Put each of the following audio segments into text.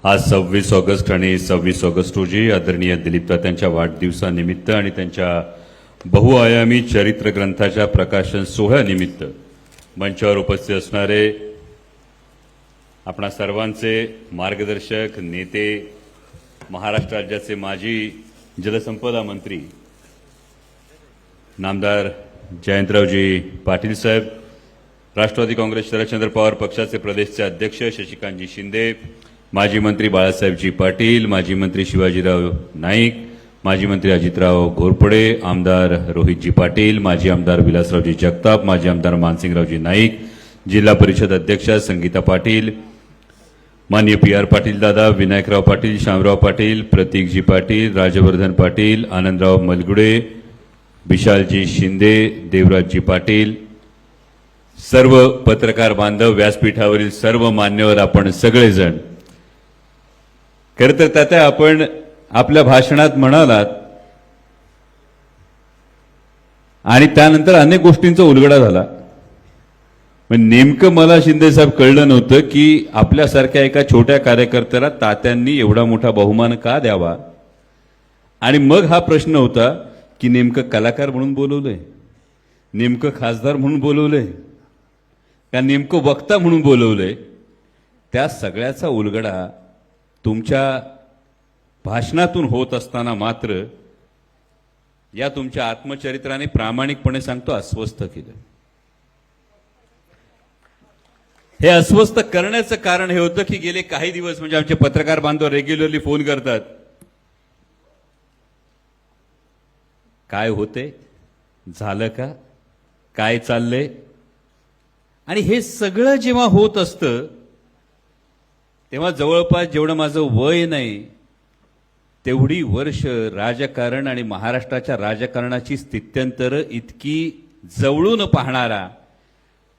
आज 26 ऑगस्ट आणि 26 ऑगस्ट रोजी आदरणीय दिलीप तात्यांच्या वाढदिवसानिमित्त आणि त्यांच्या बहुआयामी चरित्र ग्रंथाच्या प्रकाशन सोहळ्यानिमित्त मंचावर उपस्थित असणारे आपणा सर्वांचे मार्गदर्शक नेते, महाराष्ट्र राज्याचे माजी जलसंपदा मंत्री नामदार जयंतरावजी पाटील साहेब, राष्ट्रवादी काँग्रेस शरदचंद्र पवार पक्षाचे प्रदेशचे अध्यक्ष शशिकांतजी शिंदे, माजी मंत्री बाळासाहेबजी पाटील, माजी मंत्री शिवाजीराव नाईक, माजी मंत्री अजितराव घोरपडे, आमदार रोहितजी पाटील, माजी आमदार विलासरावजी जगताप, माजी आमदार मानसिंगरावजी नाईक, जिल्हा परिषद अध्यक्षा संगीता पाटील, माननीय PR पाटील दादा, विनायकराव पाटील, श्यामराव पाटील, प्रतीकजी पाटील, राजवर्धन पाटील, आनंदराव मलगुडे, विशालजी शिंदे, देवराजजी पाटील, सर्व पत्रकार बांधव, व्यासपीठावरील सर्व मान्यवर, आपण सगळेजण, खरं तर तात्या आपण आपल्या भाषणात म्हणालात आणि त्यानंतर अनेक गोष्टींचा उलगडा झाला. पण नेमकं मला शिंदे साहेब कळलं नव्हतं की आपल्यासारख्या एका छोट्या कार्यकर्त्याला तात्यांनी एवढा मोठा बहुमान का द्यावा. आणि मग हा प्रश्न होता की नेमकं कलाकार म्हणून बोलवलंय, नेमकं खासदार म्हणून बोलवलंय का नेमकं वक्ता म्हणून बोलवलंय. त्या सगळ्याचा उलगडा तुमच्या भाषणातून होत असताना मात्र या तुमच्या आत्मचरित्राने प्रामाणिकपणे सांगतो अस्वस्थ केलं. हे अस्वस्थ करण्याचं कारण हे होतं की गेले काही दिवस म्हणजे आमचे पत्रकार बांधव रेग्युलरली फोन करतात, काय होते, झालं का, काय चाललंय. आणि हे सगळं जेव्हा होत असतं तेव्हा जवळपास जेवढं माझं वय नाही तेवढी वर्ष राजकारण आणि महाराष्ट्राच्या राजकारणाची स्थित्यंतर इतकी जवळून पाहणारा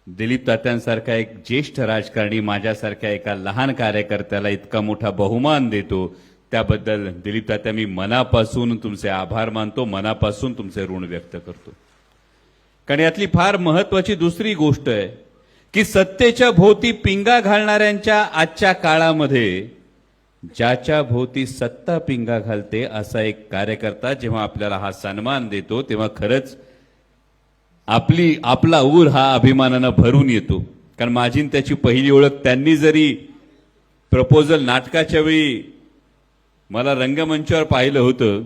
दिलीप तात्यांसारखा एक ज्येष्ठ राजकारणी माझ्यासारख्या एका लहान कार्यकर्त्याला इतका मोठा बहुमान देतो, त्याबद्दल दिलीप तात्या मी मनापासून तुमचे आभार मानतो, मनापासून तुमचे ऋण व्यक्त करतो. कारण यातली फार महत्वाची दुसरी गोष्ट आहे की सत्तेच्या भोवती पिंगा घालणाऱ्यांच्या आजच्या काळामध्ये ज्याच्या भोवती सत्ता पिंगा घालते असा एक कार्यकर्ता जेव्हा आपल्याला हा सन्मान देतो तेव्हा खरंच आपला ऊर हा अभिमानानं भरून येतो. कारण माझी त्याची पहिली ओळख त्यांनी जरी प्रपोजल नाटकाच्या वेळी मला रंगमंचावर पाहिलं होतं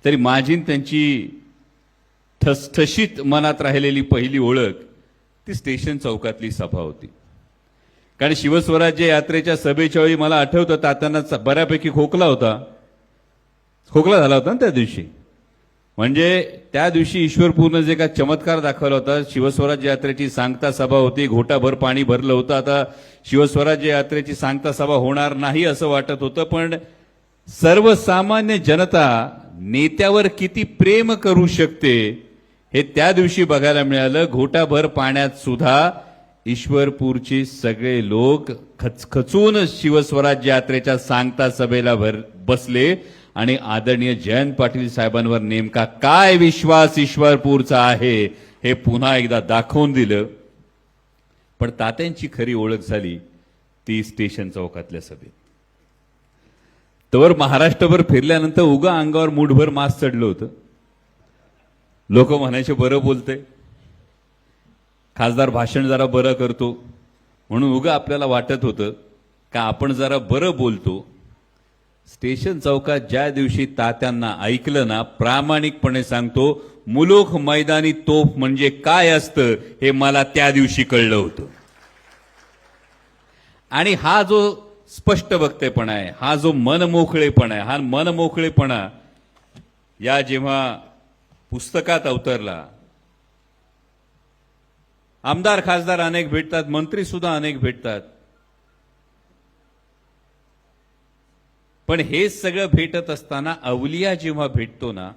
तरी माझी त्यांची ठसठशीत मनात राहिलेली पहिली ओळख ती स्टेशन चौकातली सभा होती. कारण शिवस्वराज्य यात्रेच्या सभेच्या वेळी मला आठवतं तात्यांना बऱ्यापैकी खोकला झाला होता ना त्या दिवशी. म्हणजे त्या दिवशी ईश्वरपूरनं जे का चमत्कार दाखवला होता, शिवस्वराज्य यात्रेची सांगता सभा होती, घोटाभर पाणी भरलं होतं. आता शिवस्वराज्य यात्रेची सांगता सभा होणार नाही असं वाटत होतं, पण सर्वसामान्य जनता नेत्यावर किती प्रेम करू शकते हे त्या दिवशी बघायला मिळालं. घोटाभर पाण्यात सुद्धा ईश्वरपूरचे सगळे लोक खचखचून शिवस्वराज्य यात्रेच्या सांगता सभेला बसले आणि आदरणीय जयंत पाटील साहेबांवर नेमका काय विश्वास ईश्वरपूरचा आहे हे पुन्हा एकदा दाखवून दिलं. पण तात्यांची खरी ओळख झाली ती स्टेशन चौकातल्या सभेत. तवर महाराष्ट्रभर फिरल्यानंतर उगा अंगावर मूठभर मास्क चढलं होतं. लोक म्हणायचे बरं बोलते, खासदार भाषण जरा बरं करतो, म्हणून उगा आपल्याला वाटत होतं का आपण जरा बरं बोलतो. स्टेशन चौकात ज्या दिवशी तात्यांना ऐकलं ना, प्रामाणिकपणे सांगतो, मुलूख मैदानी तोफ म्हणजे काय असतं हे मला त्या दिवशी कळलं होतं. आणि हा जो स्पष्ट वक्तेपणा आहे, हा जो मनमोकळेपणा आहे, हा मनमोकळेपणा या जेव्हा पुस्तकात अवतरला, आमदार खासदार अनेक भेटतात, मंत्री सुद्धा अनेक भेटतात, पण हे सगळं भेटत असताना अवलिया जेव्हा भेटतो ना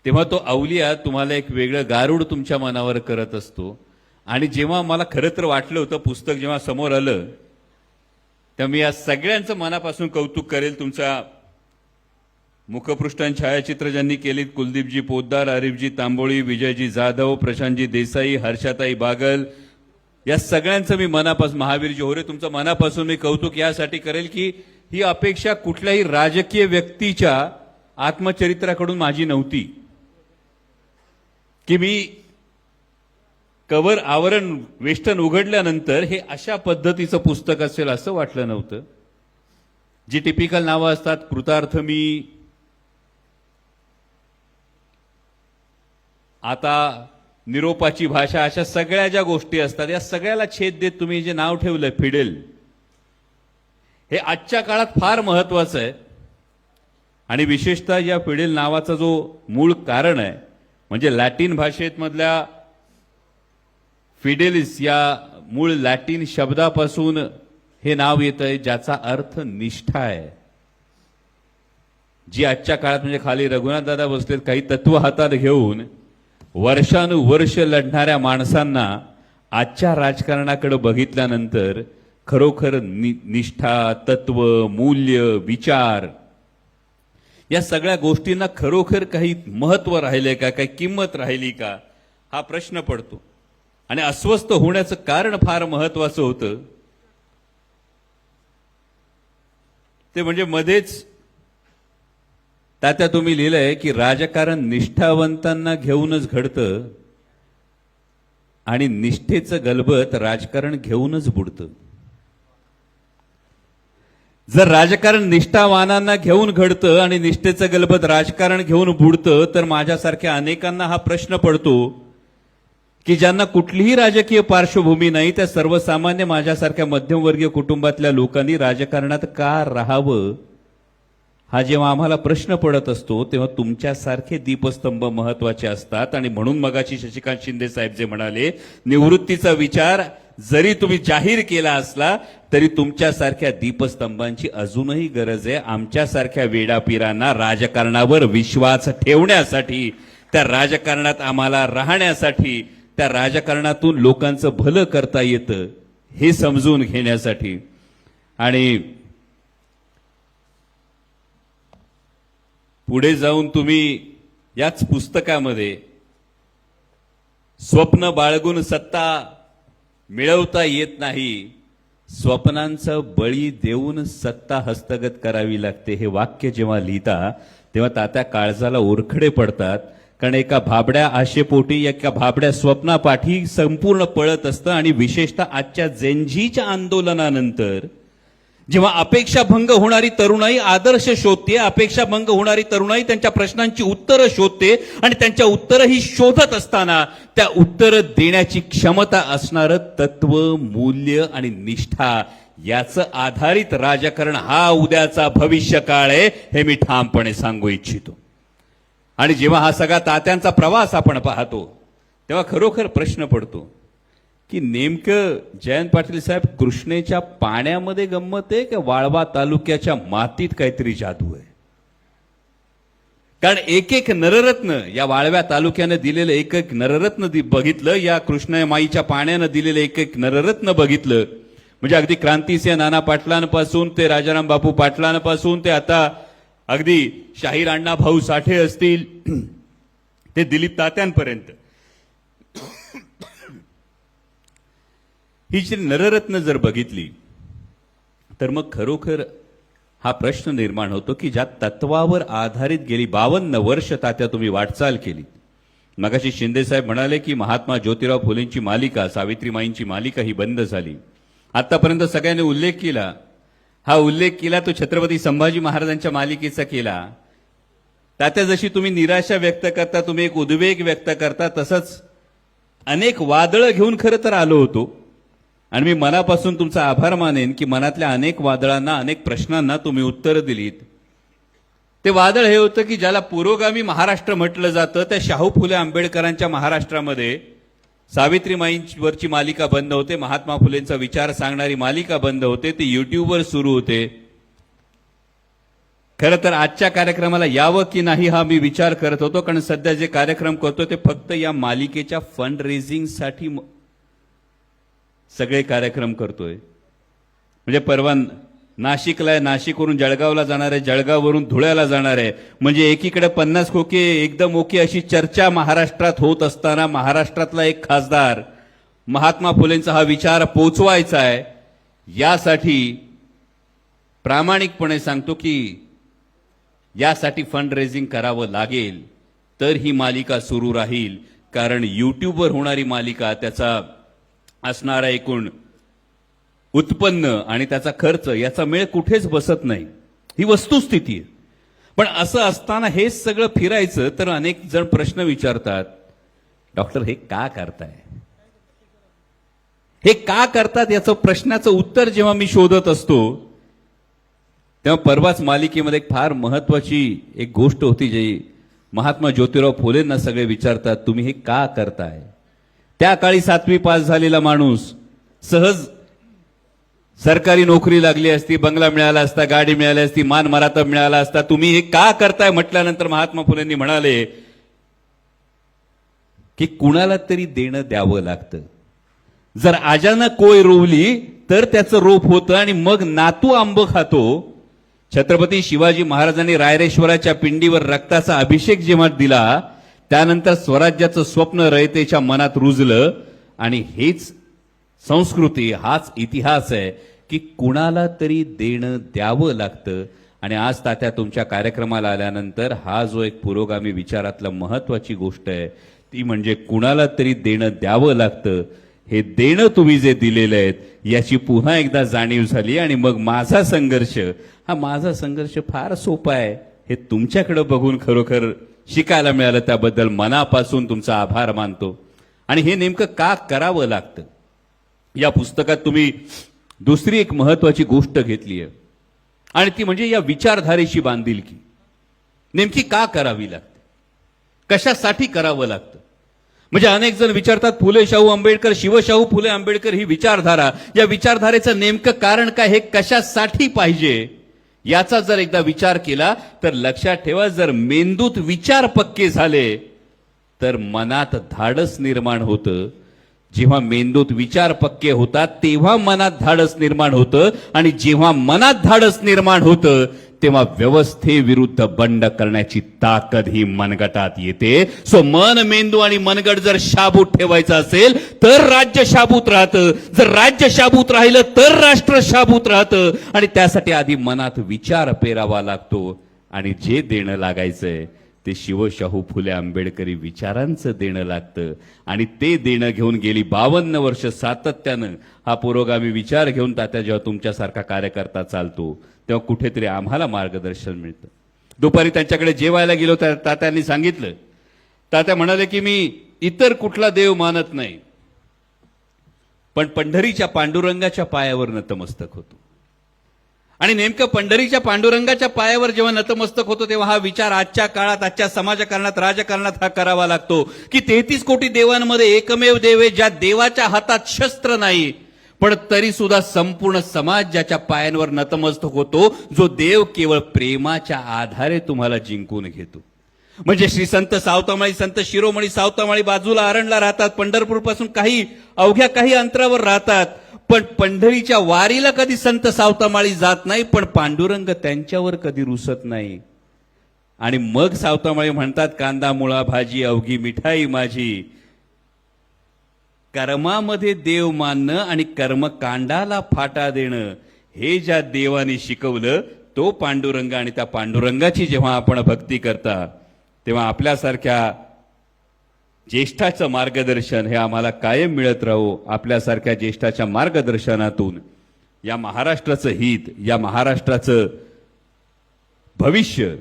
तेव्हा तो अवलिया तुम्हाला एक वेगळं गारुड तुमच्या मनावर करत असतो. आणि जेव्हा मला खरं तर वाटलं होतं पुस्तक जेव्हा समोर आलं तेव्हा मी या सगळ्यांचं मनापासून कौतुक करेल. तुमचा मुखपृष्ठांची छायाचित्र ज्यांनी केलीत, कुलदीपजी पोद्दार, आरिफजी तांबोळी, विजयजी जाधव, प्रशांतजी देसाई, हर्षाताई बागल, या सगळ्यांचं मी मनापासून, महावीरजी होरे तुमचं मनापासून मी कौतुक यासाठी करेल की ही अपेक्षा कुठल्याही राजकीय व्यक्तीच्या आत्मचरित्राकडून माझी नव्हती की मी कवर आवरण वेष्टन उघडल्यानंतर हे अशा पद्धतीचं पुस्तक असेल असं वाटलं नव्हतं. जी टिपिकल नावं असतात, कृतार्थ मी, आता निरोपाची भाषा, अशा सगळ्या ज्या गोष्टी असतात या सगळ्याला छेद देत तुम्ही जे नाव ठेवलंय फिडेल, हे आजच्या काळात फार महत्वाचं आहे. आणि विशेषतः या फिडेल नावाचा जो मूळ कारण आहे म्हणजे लॅटिन भाषेत मधल्या फिडेलिस या मूळ लॅटिन शब्दापासून हे नाव येतंय, ज्याचा अर्थ निष्ठा आहे. जी आजच्या काळात म्हणजे खाली रघुनाथ दादा बसलेत काही तत्व हातात घेऊन वर्षानुवर्ष लढणाऱ्या माणसांना आजच्या राजकारणाकडे बघितल्यानंतर खरोखर निष्ठा, तत्व, मूल्य, विचार या सगळ्या गोष्टींना खरोखर काही महत्व राहिले का, काही किंमत राहिली का, हा प्रश्न पडतो. आणि अस्वस्थ होण्याचं कारण फार महत्वाचं होतं ते म्हणजे मध्येच तात्या तुम्ही लिहिलंय की राजकारण निष्ठावंतांना घेऊनच घडतं आणि निष्ठेचं गलबत राजकारण घेऊनच बुडतं. जर राजकारण निष्ठावानांना घेऊन घडतं आणि निष्ठेचं गलबत राजकारण घेऊन बुडतं तर माझ्यासारख्या अनेकांना हा प्रश्न पडतो की ज्यांना कुठलीही राजकीय पार्श्वभूमी नाही त्या सर्वसामान्य माझ्यासारख्या मध्यमवर्गीय कुटुंबातल्या लोकांनी राजकारणात का राहावं, हा जेव्हा आम्हाला प्रश्न पडत असतो तेव्हा तुमच्यासारखे दीपस्तंभ महत्वाचे असतात. आणि म्हणून मगाशी शशिकांत शिंदे साहेब जे म्हणाले, निवृत्तीचा विचार जरी तुम्ही जाहीर केला असला तरी तुमच्यासारख्या दीपस्तंभांची अजूनही गरज आहे. आमच्यासारख्या वेडापिरांना राजकारणावर विश्वास ठेवण्यासाठी, त्या राजकारणात आम्हाला राहण्यासाठी, त्या राजकारणातून लोकांचं भलं करता येतं हे समजून घेण्यासाठी. आणि पुढे जाऊन तुम्ही याच पुस्तकामध्ये स्वप्न बाळगून सत्ता मिळवता येत नाही, स्वप्नांचं बळी देऊन सत्ता हस्तगत करावी लागते, हे वाक्य जेव्हा लिहिता तेव्हा तात्या काळजाला ओरखडे पडतात. कारण एका भाबड्या आशेपोटी, एका भाबड्या स्वप्नापाठी संपूर्ण पळत असतं. आणि विशेषतः आजच्या जेनझीच्या आंदोलनानंतर जेव्हा अपेक्षाभंग होणारी तरुणाई आदर्श शोधते, अपेक्षाभंग होणारी तरुणाई त्यांच्या प्रश्नांची उत्तरं शोधते आणि त्यांच्या उत्तरं ही शोधत असताना त्या उत्तरं देण्याची क्षमता असणारं तत्व, मूल्य आणि निष्ठा याचं आधारित राजकारण हा उद्याचा भविष्य काळ आहे, हे मी ठामपणे सांगू इच्छितो. आणि जेव्हा हा सगळा तात्यांचा प्रवास आपण पाहतो तेव्हा खरोखर प्रश्न पडतो की नेमकं जयंत पाटील साहेब कृष्णेच्या पाण्यामध्ये गंमत आहे की वाळवा तालुक्याच्या मातीत काहीतरी जादू आहे. कारण एक एक नररत्न या वाळव्या तालुक्यानं दिलेलं एक एक नररत्न बघितलं, या कृष्णमाईच्या पाण्यानं दिलेलं एक एक नररत्न बघितलं म्हणजे अगदी क्रांतिसिंह नाना पाटलांपासून ते राजाराम बापू पाटलांपासून ते आता अगदी शाहीर अण्णा भाऊ साठे असतील ते दिलीप तात्यांपर्यंत ही जी नररत्न जर बघितली तर मग खरोखर हा प्रश्न निर्माण होतो की ज्या तत्वावर आधारित गेली 52 वर्ष तात्या तुम्ही वाटचाल केली. मगाशी शिंदे साहेब म्हणाले की महात्मा ज्योतिराव फुलेंची मालिका, सावित्रीमाईंची मालिका ही बंद झाली. आतापर्यंत सगळ्यांनी उल्लेख केला, हा उल्लेख केला तो छत्रपती संभाजी महाराजांच्या मालिकेचा केला. तात्या जशी तुम्ही निराशा व्यक्त करता, तुम्ही एक उद्वेग व्यक्त करता, तसंच अनेक वादळं घेऊन खरं तर आलो होतो. आणि मी मनापासून तुमचा आभार मानेन की मनातल्या अनेक वादळांना, अनेक प्रश्नांना तुम्ही उत्तरं दिलीत. ते वादळ हे होतं की ज्याला पुरोगामी महाराष्ट्र म्हटलं जातं, त्या शाहू फुले आंबेडकरांच्या महाराष्ट्रामध्ये सावित्रीमाईंवरची मालिका बंद होते, महात्मा फुलेंचा विचार सांगणारी मालिका बंद होते, ते युट्यूबवर सुरू होते. खरं तर आजच्या कार्यक्रमाला यावं की नाही हा मी विचार करत होतो, कारण सध्या जे कार्यक्रम करतो ते फक्त या मालिकेच्या फंड रेझिंगसाठी सगळे कार्यक्रम करतोय. म्हणजे परवा नाशिकला आहे, नाशिकवरून जळगावला जाणार आहे, जळगाववरून धुळ्याला जाणार आहे. म्हणजे एकीकडे 50 खोके एकदम ओके अशी चर्चा महाराष्ट्रात होत असताना महाराष्ट्रातला एक खासदार महात्मा फुलेंचा हा विचार पोचवायचा आहे, यासाठी प्रामाणिकपणे सांगतो की यासाठी फंड रेझिंग करावं लागेल, तर ही मालिका सुरू राहील. कारण यूट्यूबवर होणारी मालिका, त्याचा असणारा एकूण उत्पन्न आणि त्याचा खर्च याचा मेळ कुठेच बसत नाही, ही वस्तुस्थिती आहे. पण असं असताना हे सगळं फिरायचं, तर अनेक जण प्रश्न विचारतात, डॉक्टर हे का करताय, हे का करतात, याचं प्रश्नाचं उत्तर जेव्हा मी शोधत असतो तेव्हा परवाच मालिकेमध्ये एक फार महत्वाची एक गोष्ट होती, जी महात्मा ज्योतिराव फुलेंना सगळे विचारतात, तुम्ही हे का करताय. त्या काळी 7वी पास झालेला माणूस सहज सरकारी नोकरी लागली असती, बंगला मिळाला असता, गाडी मिळाली असती, मान मरातब मिळाला असता, तुम्ही हे का करताय म्हटल्यानंतर महात्मा फुलेंनी म्हणाले की कुणाला तरी देणं द्यावं लागतं. जर आजानं कोय रोवली तर त्याचं रोप होतं आणि मग नातू आंब खातो. छत्रपती शिवाजी महाराजांनी रायरेश्वराच्या पिंडीवर रक्ताचा अभिषेक जेव्हा दिला, त्यानंतर स्वराज्याचं स्वप्न रयतेच्या मनात रुजलं. आणि हेच संस्कृती, हाच इतिहास आहे की कुणाला तरी देणं द्यावं लागतं. आणि आज तात्या तुमच्या कार्यक्रमाला आल्यानंतर हा जो एक पुरोगामी विचारातला महत्वाची गोष्ट आहे, ती म्हणजे कुणाला तरी देणं द्यावं लागतं. हे देणं तुम्ही जे दिलेलं आहेत याची पुन्हा एकदा जाणीव झाली. आणि मग माझा संघर्ष फार सोपा आहे, हे तुमच्याकडे बघून खरोखर शिकायला मिळालं, त्याबद्दल मनापासून तुमचा आभार मानतो. आणि हे नेमकं का करावं लागतं, या पुस्तकात तुम्ही दुसरी एक महत्वाची गोष्ट घेतली आहे, आणि ती म्हणजे या विचारधारेशी बांधिलकी. नेमकी का करावी लागते, कशासाठी करावं लागतं. म्हणजे अनेक जण विचारतात, फुले शाहू आंबेडकर, शिवशाहू फुले आंबेडकर ही विचारधारा, या विचारधारेचं नेमकं कारण काय, हे कशासाठी पाहिजे, याचा जर एकदा विचार केला तर लक्षात ठेवा, जर मेंदूत विचार पक्के झाले तर मनात धाडस निर्माण होतं. जेव्हा मेंदूत विचार पक्के होतात तेव्हा मनात धाडस निर्माण होतं. आणि जेव्हा मनात धाडस निर्माण होतं तेव्हा व्यवस्थेविरुद्ध बंड करण्याची ताकद ही मनगटात येते. सो मन, मेंदू आणि मनगट जर शाबूत ठेवायचं असेल तर राज्य शाबूत राहतं, जर राज्य शाबूत राहिलं तर राष्ट्र शाबूत राहतं. आणि त्यासाठी आधी मनात विचार पेरावा लागतो. आणि जे देणं लागायचंय ते शिवशाहू फुले आंबेडकरी विचारांचं देणं लागतं. आणि ते देणं घेऊन गेली 52 वर्ष सातत्यानं हा पुरोगामी विचार घेऊन तात्या जेव्हा तुमच्यासारखा कार्यकर्ता चालतो तेव्हा कुठेतरी आम्हाला मार्गदर्शन मिळतं. दुपारी त्यांच्याकडे जेवायला गेलो, तात्यांनी सांगितलं, तात्या म्हणाले की मी इतर कुठला देव मानत नाही, पण पंढरीच्या पांडुरंगाच्या पायावर नतमस्तक होतो. आणि नेमकं पंढरीच्या पांडुरंगाच्या पायावर जेव्हा नतमस्तक होतो तेव्हा हा विचार आजच्या काळात, आजच्या समाजकारणात, राजकारणात हा करावा लागतो की 33 कोटी देवांमध्ये एकमेव देव आहे ज्या देवाच्या हातात शस्त्र नाही, पण तरी सुद्धा संपूर्ण समाज ज्याच्या पायांवर नतमस्तक होतो, जो देव केवळ प्रेमाच्या आधारे तुम्हाला जिंकून घेतो. म्हणजे श्री संत सावतामाळी, संत शिरोमणी सावतामाळी बाजूला आरणला राहतात, पंढरपूर पासून अवघ्या काही अंतरावर राहतात, पण पंढरीच्या वारीला कधी संत सावतामाळी जात नाही, पण पांडुरंग त्यांच्यावर कधी रुसत नाही. आणि मग सावतामाळी म्हणतात, कांदा मुळा भाजी अवघी मिठाई माझी, कर्मामध्ये देव मानणं आणि कर्मकांडाला फाटा देणं हे ज्या देवाने शिकवलं तो पांडुरंग. आणि त्या पांडुरंगाची जेव्हा आपण भक्ती करता तेव्हा आपल्यासारख्या ज्येष्ठाचं मार्गदर्शन हे आम्हाला कायम मिळत राहो. आपल्यासारख्या ज्येष्ठाच्या मार्गदर्शनातून या महाराष्ट्राचं हित, या महाराष्ट्राचं भविष्य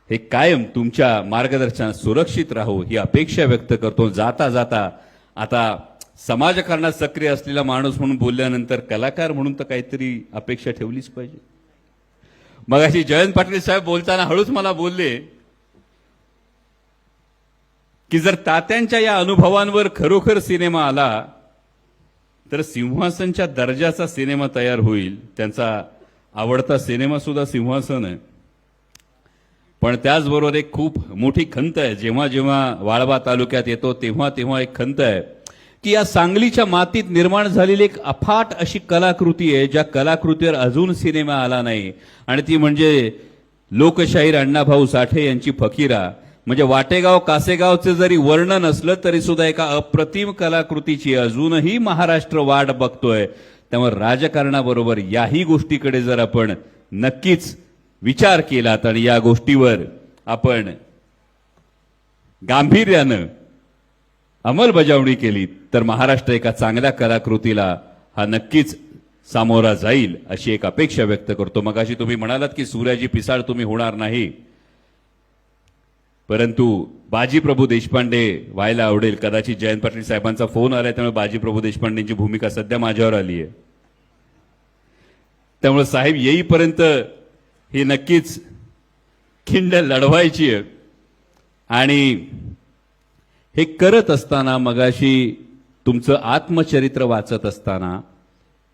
हे कायम तुमच्या मार्गदर्शनात सुरक्षित राहो ही अपेक्षा व्यक्त करतो. जाता जाता आता समाजकारणात सक्रिय असलेला माणूस म्हणून बोलल्यानंतर कलाकार म्हणून तर काहीतरी अपेक्षा ठेवलीच पाहिजे. मगाशी जयंत पाटील साहेब बोलताना हळूच मला बोलले की जर तात्यांच्या या अनुभवांवर खरोखर सिनेमा आला तर सिंहासनच्या दर्जाचा सिनेमा तयार होईल. त्यांचा आवडता सिनेमा सुद्धा सिंहासन आहे. पण त्याचबरोबर एक खूप मोठी खंत आहे, जेव्हा जेव्हा वाळवा तालुक्यात येतो तेव्हा तेव्हा एक खंत आहे की या सांगलीच्या मातीत निर्माण झालेली एक अफाट अशी कलाकृती आहे ज्या कलाकृतीवर अजून सिनेमा आला नाही. आणि ती म्हणजे लोकशाहीर अण्णाभाऊ साठे यांची फकीरा. म्हणजे वाटेगाव कासेगावचे जरी वर्णन असलं तरी सुद्धा एका अप्रतिम कलाकृतीची अजूनही महाराष्ट्र वाट बघतोय. त्यामुळे राजकारणाबरोबर याही गोष्टीकडे जर आपण नक्कीच विचार केलात आणि या गोष्टीवर आपण गांभीर्यानं अंमलबजावणी केली तर महाराष्ट्र एका चांगल्या कलाकृतीला हा नक्कीच सामोरा जाईल अशी एक अपेक्षा व्यक्त करतो. मगाशी तुम्ही म्हणालात की सूर्याजी पिसाळ तुम्ही होणार नाही, परंतु बाजीप्रभू देशपांडे व्हायला आवडेल. कदाचित जयंत पाटील साहेबांचा फोन आलाय त्यामुळे बाजीप्रभू देशपांडेंची भूमिका सध्या माझ्यावर आली आहे. त्यामुळे साहेब येईपर्यंत ही नक्कीच खिंड लढवायची आहे. आणि हे करत असताना मगाशी तुमचं आत्मचरित्र वाचत असताना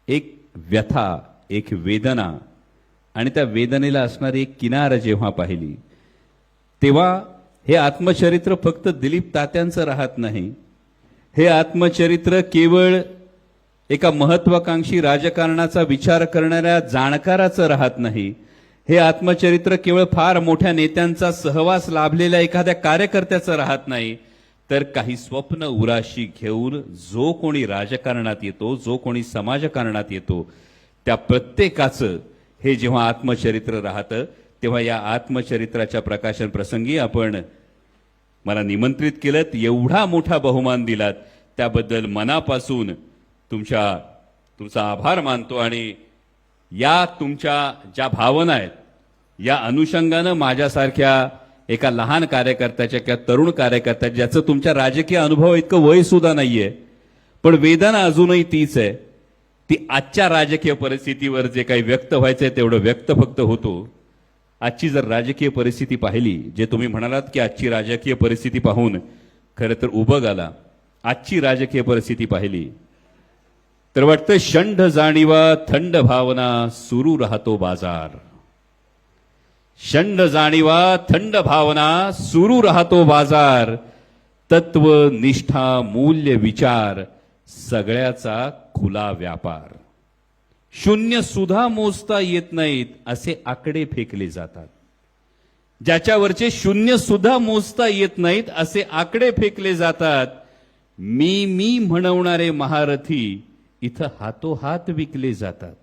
एक व्यथा, एक वेदना आणि त्या वेदनेला असणारी एक किनार जेव्हा पाहिली तेव्हा हे आत्मचरित्र फक्त दिलीप तात्यांचं राहत नाही. हे आत्मचरित्र केवळ एका महत्वाकांक्षी राजकारणाचा विचार करणाऱ्या जाणकाराचं राहत नाही. हे आत्मचरित्र केवळ फार मोठ्या नेत्यांचा सहवास लाभलेल्या एखाद्या कार्यकर्त्याचं राहत नाही, तर काही स्वप्न उराशी घेऊन जो कोणी राजकारणात येतो, जो कोणी समाजकारणात येतो, त्या प्रत्येकाचं हे जेव्हा आत्मचरित्र राहतं तेव्हा या आत्मचरित्राच्या प्रकाशन प्रसंगी आपण मला निमंत्रित केलं, एवढा मोठा बहुमान दिलात त्याबद्दल मनापासून तुमचा आभार मानतो. आणि या तुमच्या ज्या भावना आहेत या अनुषंगानं माझ्यासारख्या एका लहान कार्यकर्त्याच्या किंवा तरुण कार्यकर्त्याच्या ज्याचं तुमच्या राजकीय अनुभव इतकं वय सुद्धा नाहीये पण वेदना अजूनही तीच आहे, ती आजच्या राजकीय परिस्थितीवर जे काही व्यक्त व्हायचंय तेवढं व्यक्त फक्त होतो. आजची जर राजकीय परिस्थिती पाहिली, जे तुम्ही म्हणालात की आजची राजकीय परिस्थिती पाहून खरं तर उभं आला, आजची राजकीय परिस्थिती पाहिली तर वाटतं षंढ जाणीवा थंड भावना सुरू राहतो बाजार. षंढ जाणीवा थंड भावना सुरू राहतो बाजार. तत्व निष्ठा मूल्य विचार सगळ्याचा खुला व्यापार. शून्य सुद्धा मोजता येत नाहीत असे आकडे फेकले जातात. ज्याच्यावरचे शून्य सुद्धा मोजता येत नाहीत असे आकडे फेकले जातात. मी म्हणवणारे महारथी इथं हातोहात विकले जातात.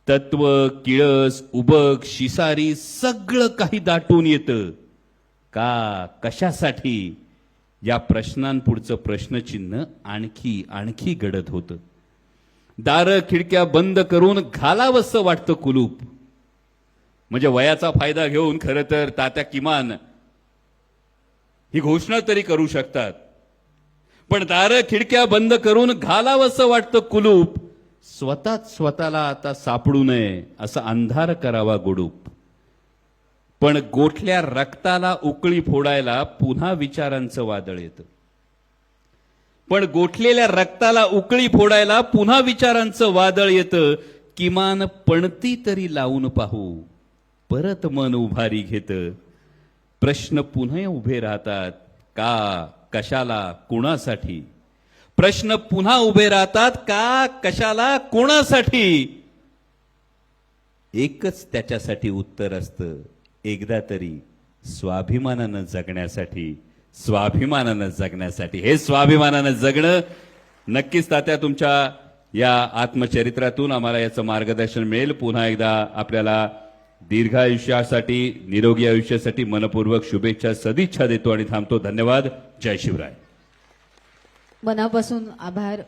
तत्व किळस उबक शिसारी सगळं काही दाटून येतं. का कशासाठी या प्रश्नांपुढचं प्रश्नचिन्ह आणखी आणखी गडद होतं. दार खिडक्या बंद करून घालावंसं वाटतं कुलूप. म्हणजे वयाचा फायदा घेऊन खरं तर तात्या किमान ही घोषणा तरी करू शकतात, पण दार खिडक्या बंद करून घालावंसं वाटतं कुलूप. स्वतःला आता सापडू नये असा अंधार करावा गुडूप. पण गोठल्या रक्ताला उकळी फोडायला पुन्हा विचारांचं वादळ येतं. पण गोठलेल्या रक्ताला उकळी फोडायला पुन्हा विचारांचं वादळ येतं. किमान पणती तरी लावून पाहू परत मन उभारी घेतं. प्रश्न पुन्हा उभे राहतात. का कशाला कुणासाठी. प्रश्न पुन्हा उभे राहतात. का कशाला कोणासाठी. एकच त्याच्यासाठी उत्तर असतं, एकदा तरी स्वाभिमानानं जगण्यासाठी. स्वाभिमानानं जगण्यासाठी. हे स्वाभिमानानं जगणं नक्कीच तात्या तुमच्या या आत्मचरित्रातून आम्हाला याचं मार्गदर्शन मिळेल. पुन्हा एकदा आपल्याला दीर्घायुष्यासाठी निरोगी आयुष्यासाठी मनपूर्वक शुभेच्छा सदिच्छा देतो आणि थांबतो. धन्यवाद. जय शिवराय. मनापासून आभार.